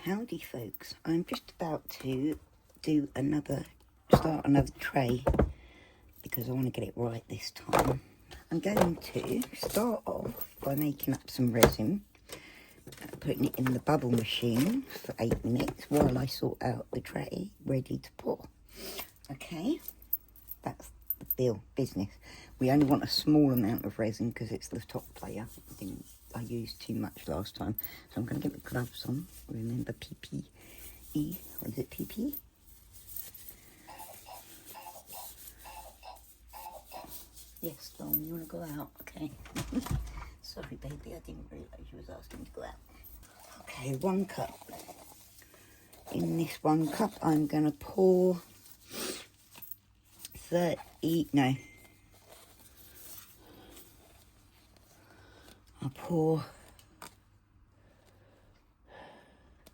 Howdy folks, I'm just about to start another tray because I want to get it right this time. I'm going to start off by making up some resin, putting it in the bubble machine for 8 minutes while I sort out the tray ready to pour. Okay, that's the business. We only want a small amount of resin because it's the top layer. I used too much last time, so I'm going to get my gloves on. Remember PPE, or is it PP? Yes, Dawn, you want to go out? Okay. Sorry, baby, I didn't realise you was asking to go out. Okay, 1 cup. In this 1 cup, I'm going to pour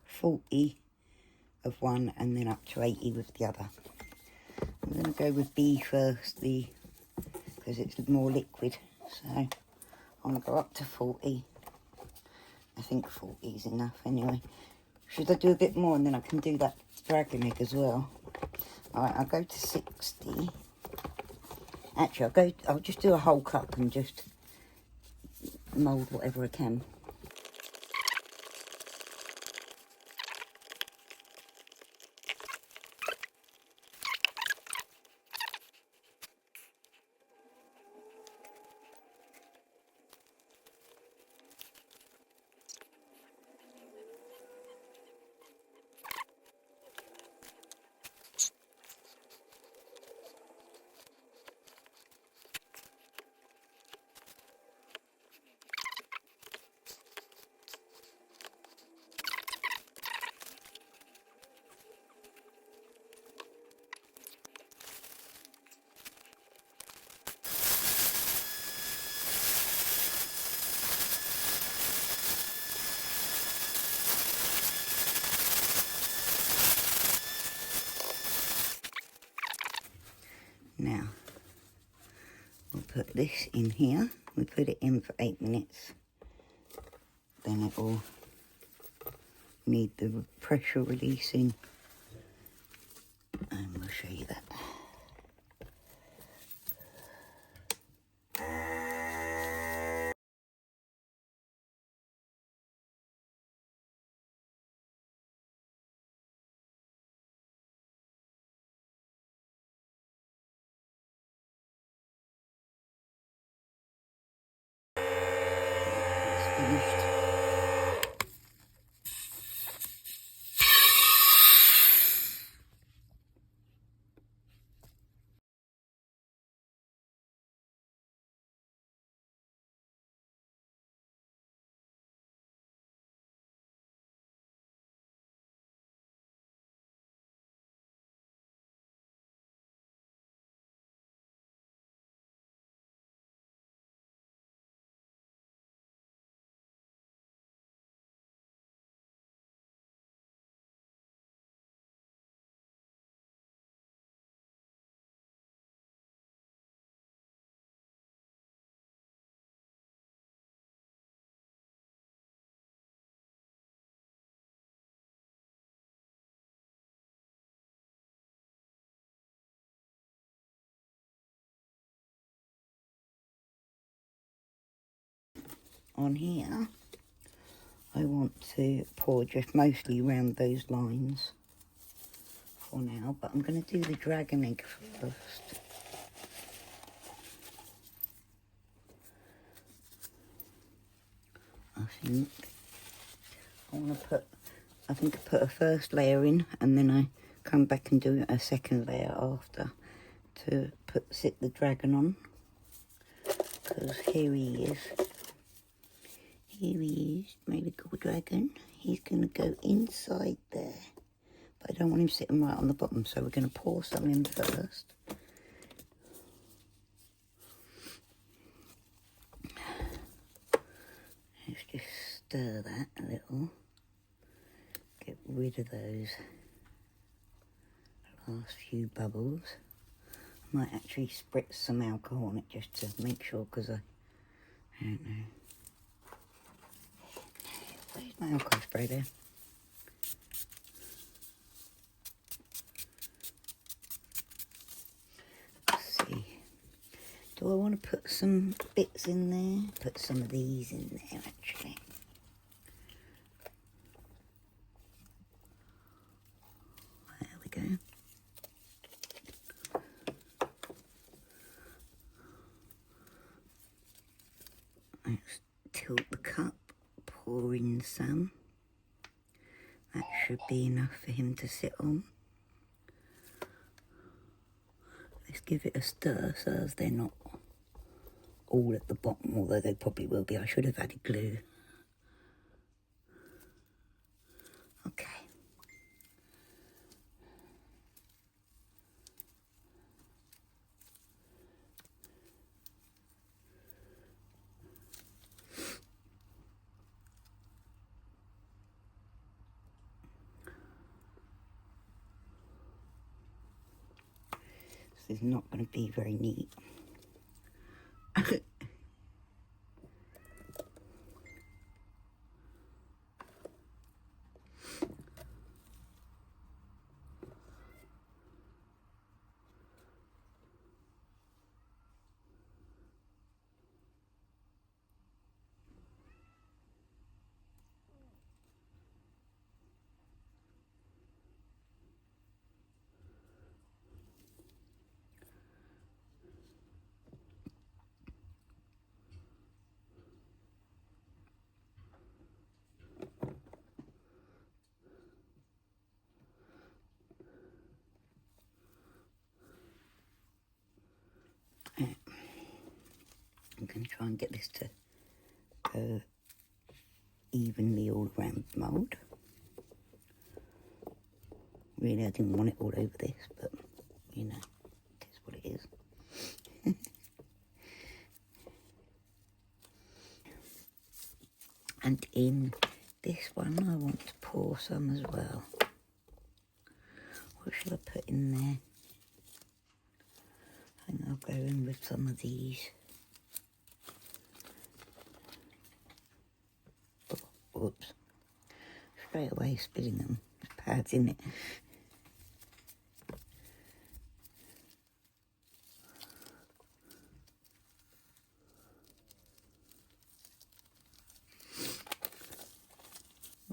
40 of one and then up to 80 with the other. I'm going to go with B first, because it's more liquid. So I'm going to go up to 40. I think 40 is enough anyway. Should I do a bit more and then I can do that dragon egg as well? Alright, I'll go to 60. Actually, I'll just do a whole cup and just mould whatever I can. Now, we'll put this in here. We put it in for 8 minutes. Then it will need the pressure releasing. And we'll show you that. Finished. On here, I want to pour just mostly around those lines for now, but I'm going to do the dragon egg first. I think I put a first layer in and then I come back and do a second layer after to sit the dragon on, because here he is. Here he is, my little dragon. He's going to go inside there. But I don't want him sitting right on the bottom, so we're going to pour some in first. Let's just stir that a little. Get rid of those last few bubbles. I might actually spritz some alcohol on it just to make sure, because I don't know. Where's my alcohol spray there? Do I want to put some bits in there? Put some of these in there, actually. There we go. Let's tilt the cup, pour in some. That should be enough for him to sit on. Let's give it a stir so as they're not all at the bottom, although they probably will be. I should have added glue. Okay. This is not going to be very neat. I'm going to try and get this to go evenly all around the mould. Really, I didn't want it all over this, but, you know, it is what it is. And in this one, I want to pour some as well. What shall I put in there? I think I'll go in with some of these. Oh, whoops. Straight away spilling them. There's pads in it.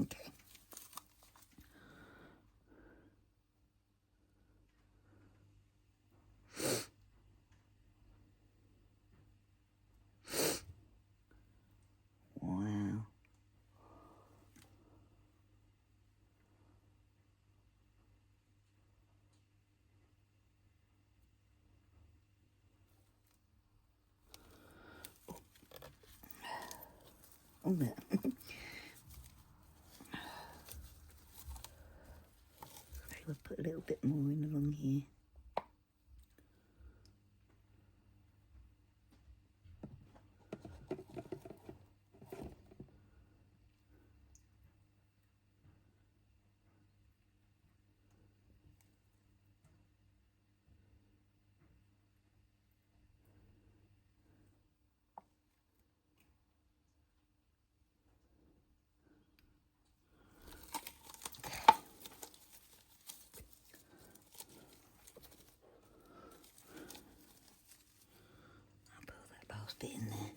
Okay. Wow. Oh, no. We'll put a little bit more in along here. I'll put that last bit in there.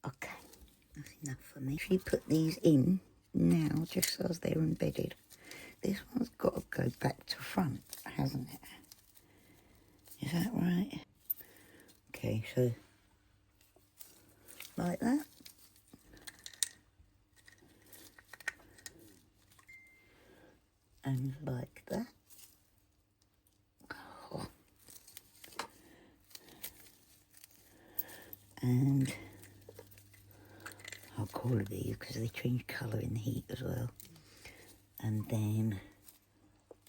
Okay, that's enough for me. If you put these in now, just as they're embedded, this one's got to go back to front, hasn't it? Is that right? Okay, so like that. And like that. Oh. And I'll call it these because they change colour in the heat as well. And then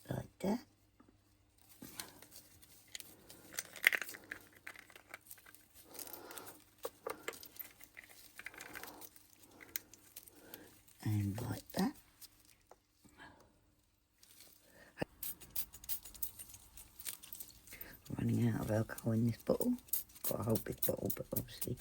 like that. And like that. Running out of alcohol in this bottle. got a whole big bottle, but obviously.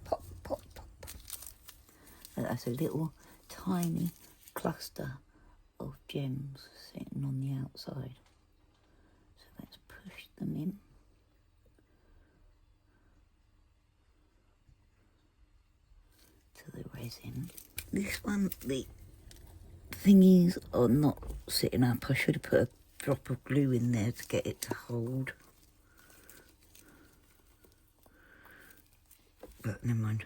Pop, pop, pop. That's a little tiny cluster of gems sitting on the outside. So let's push them in. To the resin. This one, the thingies are not sitting up. I should have put a drop of glue in there to get it to hold. But never mind.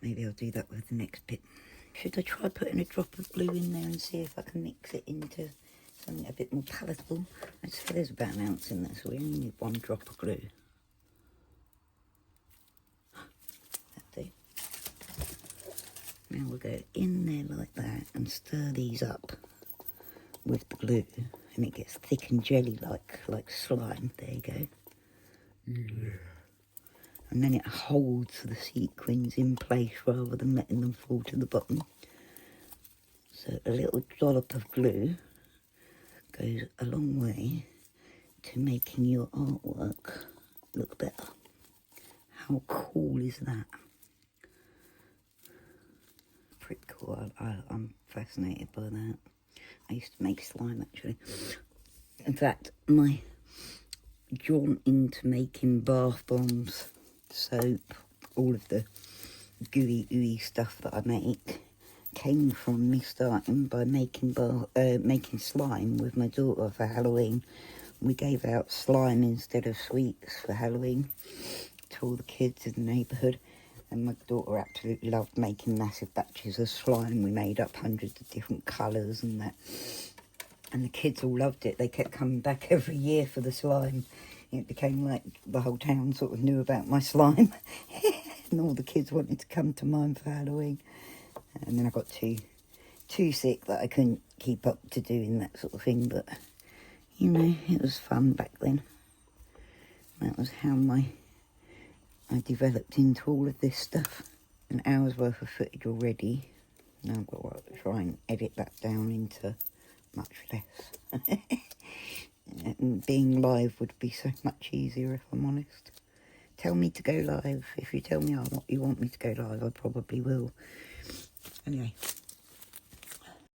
Maybe I'll do that with the next bit. Should I try putting a drop of glue in there and see if I can mix it into something a bit more palatable? I'd say there's about an ounce in there, so we only need 1 drop of glue. That'll do. Now we'll go in there like that and stir these up with the glue, and it gets thick and jelly-like, like slime. There you go. Yeah. And then it holds the sequins in place rather than letting them fall to the bottom. So a little dollop of glue goes a long way to making your artwork look better. How cool is that? Pretty cool. I'm fascinated by that. I used to make slime, actually. In fact, my jaunt into making bath bombs, soap, all of the gooey ooey stuff that I make came from me starting by making slime with my daughter for Halloween. We gave out slime instead of sweets for Halloween to all the kids in the neighbourhood, and my daughter absolutely loved making massive batches of slime. We made up hundreds of different colours and that, and the kids all loved it. They kept coming back every year for the slime. It became like the whole town sort of knew about my slime. And all the kids wanted to come to mine for Halloween. And then I got too sick that I couldn't keep up to doing that sort of thing. But, you know, it was fun back then. That was how I developed into all of this stuff. An hour's worth of footage already. Now I've got to try and edit that down into much less. And being live would be so much easier, if I'm honest. Tell me to go live. If you tell me you want me to go live, I probably will. Anyway,